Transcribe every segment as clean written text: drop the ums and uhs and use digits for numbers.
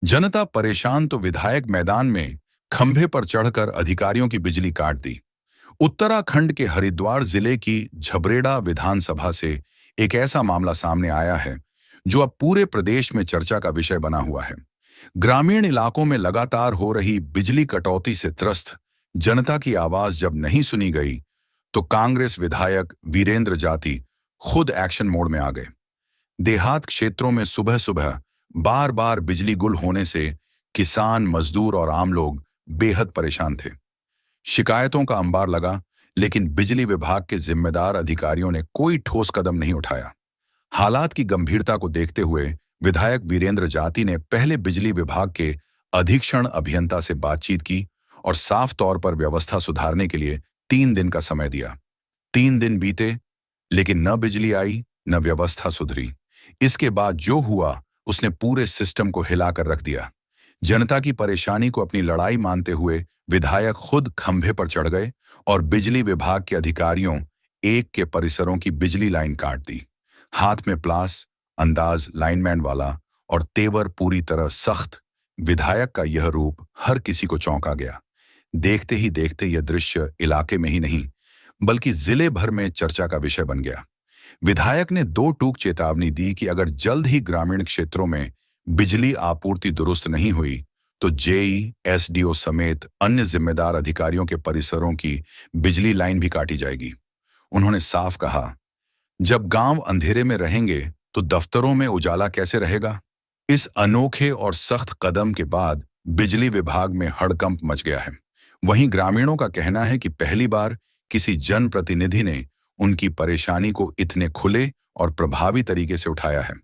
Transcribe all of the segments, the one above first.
जनता परेशान तो विधायक मैदान में खंभे पर चढ़कर अधिकारियों की बिजली काट दी। उत्तराखंड के हरिद्वार जिले की झबरेड़ा विधानसभा से एक ऐसा मामला सामने आया है जो अब पूरे प्रदेश में चर्चा का विषय बना हुआ है। ग्रामीण इलाकों में लगातार हो रही बिजली कटौती से त्रस्त जनता की आवाज जब नहीं सुनी गई तो कांग्रेस विधायक वीरेंद्र जाती खुद एक्शन मोड में आ गए। देहात क्षेत्रों में सुबह सुबह बार बार बिजली गुल होने से किसान, मजदूर और आम लोग बेहद परेशान थे। शिकायतों का अंबार लगा, लेकिन बिजली विभाग के जिम्मेदार अधिकारियों ने कोई ठोस कदम नहीं उठाया। हालात की गंभीरता को देखते हुए विधायक वीरेंद्र जाती ने पहले बिजली विभाग के अधीक्षण अभियंता से बातचीत की और साफ तौर पर व्यवस्था सुधारने के लिए 3 दिन का समय दिया। 3 दिन बीते, लेकिन न बिजली आई न व्यवस्था सुधरी। इसके बाद जो हुआ उसने पूरे सिस्टम को हिलाकर रख दिया। जनता की परेशानी को अपनी लड़ाई मानते हुए विधायक खुद खंभे पर चढ़ गए और बिजली विभाग के अधिकारियों एक के परिसरों की बिजली लाइन काट दी। हाथ में प्लास, अंदाज लाइनमैन वाला और तेवर पूरी तरह सख्त। विधायक का यह रूप हर किसी को चौंका गया। देखते ही देखते यह दृश्य इलाके में ही नहीं बल्कि जिले भर में चर्चा का विषय बन गया। विधायक ने 2 टूक चेतावनी दी कि अगर जल्द ही ग्रामीण क्षेत्रों में बिजली आपूर्ति दुरुस्त नहीं हुई तो जेई, एसडीओ समेत अन्य जिम्मेदार अधिकारियों के परिसरों की बिजली लाइन भी काटी जाएगी। उन्होंने साफ कहा, जब गांव अंधेरे में रहेंगे तो दफ्तरों में उजाला कैसे रहेगा। इस अनोखे और सख्त कदम के बाद बिजली विभाग में हड़कंप मच गया है। वहीं ग्रामीणों का कहना है कि पहली बार किसी जनप्रतिनिधि ने उनकी परेशानी को इतने खुले और प्रभावी तरीके से उठाया है।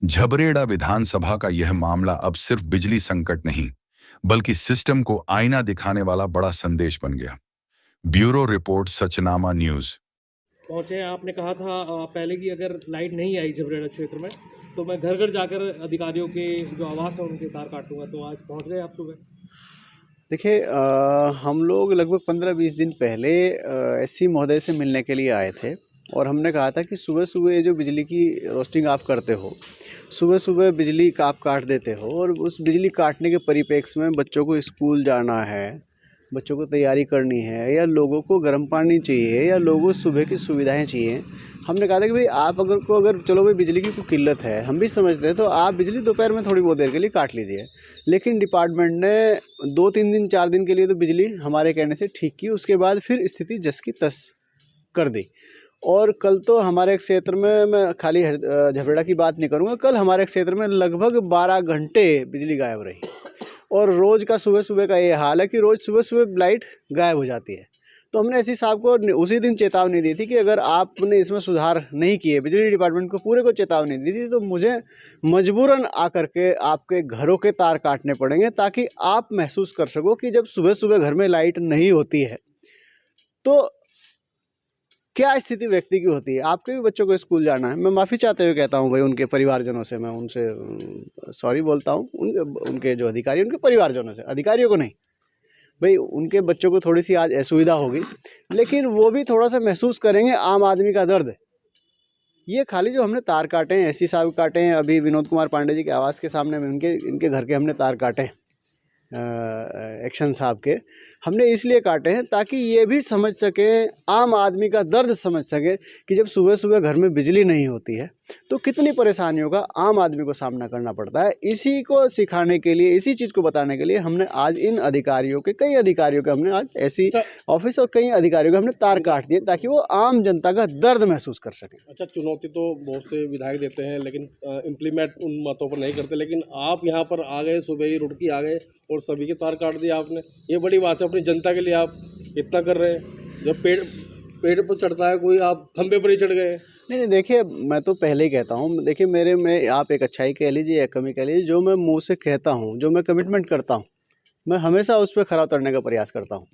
झबरेड़ा विधानसभा का यह मामला अब सिर्फ बिजली संकट नहीं बल्कि सिस्टम को आईना दिखाने वाला बड़ा संदेश बन गया। Bureau report, Sachnama news. पहुँचे, आपने कहा था पहले कि अगर लाइट नहीं आई झबरेड़ा क्षेत्र में तो मैं घर घर जाकर अधिकारियों के जो आवास है उनके तार काटूंगा, तो आज पहुँच गए आप सुबह? देखिए, हम लोग लगभग 15-20 दिन पहले एससी महोदय से मिलने के लिए आए थे और हमने कहा था कि सुबह सुबह ये जो बिजली की रोस्टिंग आप करते हो, सुबह सुबह बिजली का आप काट देते हो और उस बिजली काटने के परिप्रेक्ष्य में बच्चों को स्कूल जाना है, बच्चों को तैयारी करनी है या लोगों को गर्म पानी चाहिए या लोगों को सुबह की सुविधाएं चाहिए। हमने कहा था कि भाई आप अगर चलो भाई बिजली की कोई किल्लत है, हम भी समझते हैं, तो आप बिजली दोपहर में थोड़ी बहुत देर के लिए काट लीजिए। लेकिन डिपार्टमेंट ने 2-3 दिन 4 दिन के लिए तो बिजली हमारे कहने से ठीक की, उसके बाद फिर स्थिति जस की तस कर दी। और कल तो हमारे क्षेत्र में, मैं खाली झबरेड़ा की बात नहीं करूँगा, कल हमारे क्षेत्र में लगभग 12 घंटे बिजली गायब रही और रोज़ का सुबह सुबह का ये हाल है कि रोज़ सुबह सुबह लाइट गायब हो जाती है। तो हमने एससी साहब को उसी दिन चेतावनी दी थी कि अगर आपने इसमें सुधार नहीं किए, बिजली डिपार्टमेंट को पूरे को चेतावनी दी थी, तो मुझे मजबूरन आकर के आपके घरों के तार काटने पड़ेंगे ताकि आप महसूस कर सको कि जब सुबह सुबह घर में लाइट नहीं होती है तो क्या स्थिति व्यक्ति की होती है। आपके भी बच्चों को स्कूल जाना है। मैं माफ़ी चाहते हुए कहता हूँ भाई उनके परिवारजनों से, मैं उनसे सॉरी बोलता हूँ, उनके जो अधिकारी, उनके परिवारजनों से, अधिकारियों को नहीं। भाई उनके बच्चों को थोड़ी सी आज असुविधा होगी, लेकिन वो भी थोड़ा सा महसूस करेंगे आम आदमी का दर्द। ये खाली जो हमने तार काटे हैं, एससी साहब काटे हैं, अभी विनोद कुमार पांडे जी के आवास के सामने में इनके घर के हमने तार काटे हैं, एक्शन साहब के हमने इसलिए काटे हैं ताकि ये भी समझ सके, आम आदमी का दर्द समझ सके कि जब सुबह सुबह घर में बिजली नहीं होती है तो कितनी परेशानियों का आम आदमी को सामना करना पड़ता है। इसी को सिखाने के लिए, इसी चीज़ को बताने के लिए हमने आज इन अधिकारियों के, कई अधिकारियों के हमने आज ऐसी ऑफिस और कई अधिकारियों के हमने तार काट दिए ताकि वो आम जनता का दर्द महसूस कर सकें। अच्छा, चुनौती तो बहुत से विधायक देते हैं लेकिन इम्प्लीमेंट उन बातों पर नहीं करते, लेकिन आप यहाँ पर आ गए, सुबह ही रुड़की आ गए और सभी के तार काट दिए आपने। ये बड़ी बात है, अपनी जनता के लिए आप इतना कर रहे हैं। जब पेड़ पर चढ़ता है कोई, आप खंबे पर ही चढ़ गए। नहीं, देखिए मैं तो पहले ही कहता हूँ, देखिए मेरे में आप एक अच्छाई कह लीजिए या कमी कह लीजिए, जो मैं मुंह से कहता हूँ, जो मैं कमिटमेंट करता हूँ, मैं हमेशा उस पर खरा उतरने का प्रयास करता हूँ।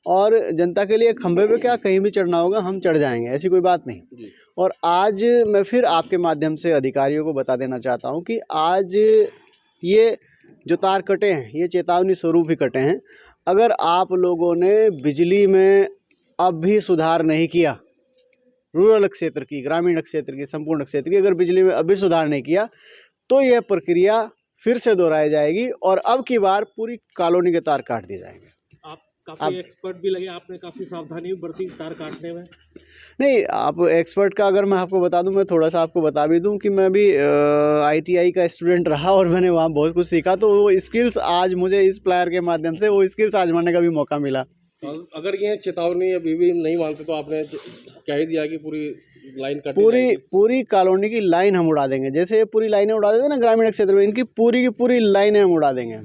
और जनता के लिए खंबे पे क्या कहीं भी चढ़ना होगा, हम चढ़ जाएंगे, ऐसी कोई बात नहीं। और आज मैं फिर आपके माध्यम से अधिकारियों को बता देना चाहता हूँ कि आज ये जो तार कटे हैं ये चेतावनी स्वरूप ही कटे हैं। अगर आप लोगों ने बिजली में अब भी सुधार नहीं किया, रूरल क्षेत्र की, ग्रामीण क्षेत्र की, संपूर्ण क्षेत्र की, अगर बिजली में अभी सुधार नहीं किया तो यह प्रक्रिया फिर से दोहराई जाएगी और अब की बार पूरी कॉलोनी के तार काट दिए जाएंगे। आप काफ़ी एक्सपर्ट भी लगे, आपने काफ़ी सावधानी भी बरती तार काटने में। नहीं, आप एक्सपर्ट का अगर मैं आपको बता दूं, मैं थोड़ा सा आपको बता भी दूं कि मैं भी ITI का स्टूडेंट रहा और मैंने वहाँ बहुत कुछ सीखा, तो वो स्किल्स आज मुझे इस प्लायर के माध्यम से वो स्किल्स आजमाने का भी मौका मिला। अगर ये चेतावनी अभी भी नहीं मानते तो आपने कह ही दिया कि पूरी लाइन कट पूरी कॉलोनी की लाइन हम उड़ा देंगे, जैसे ये पूरी लाइनें उड़ा देते हैं ना ग्रामीण क्षेत्र में, इनकी पूरी की पूरी लाइनें हम उड़ा देंगे।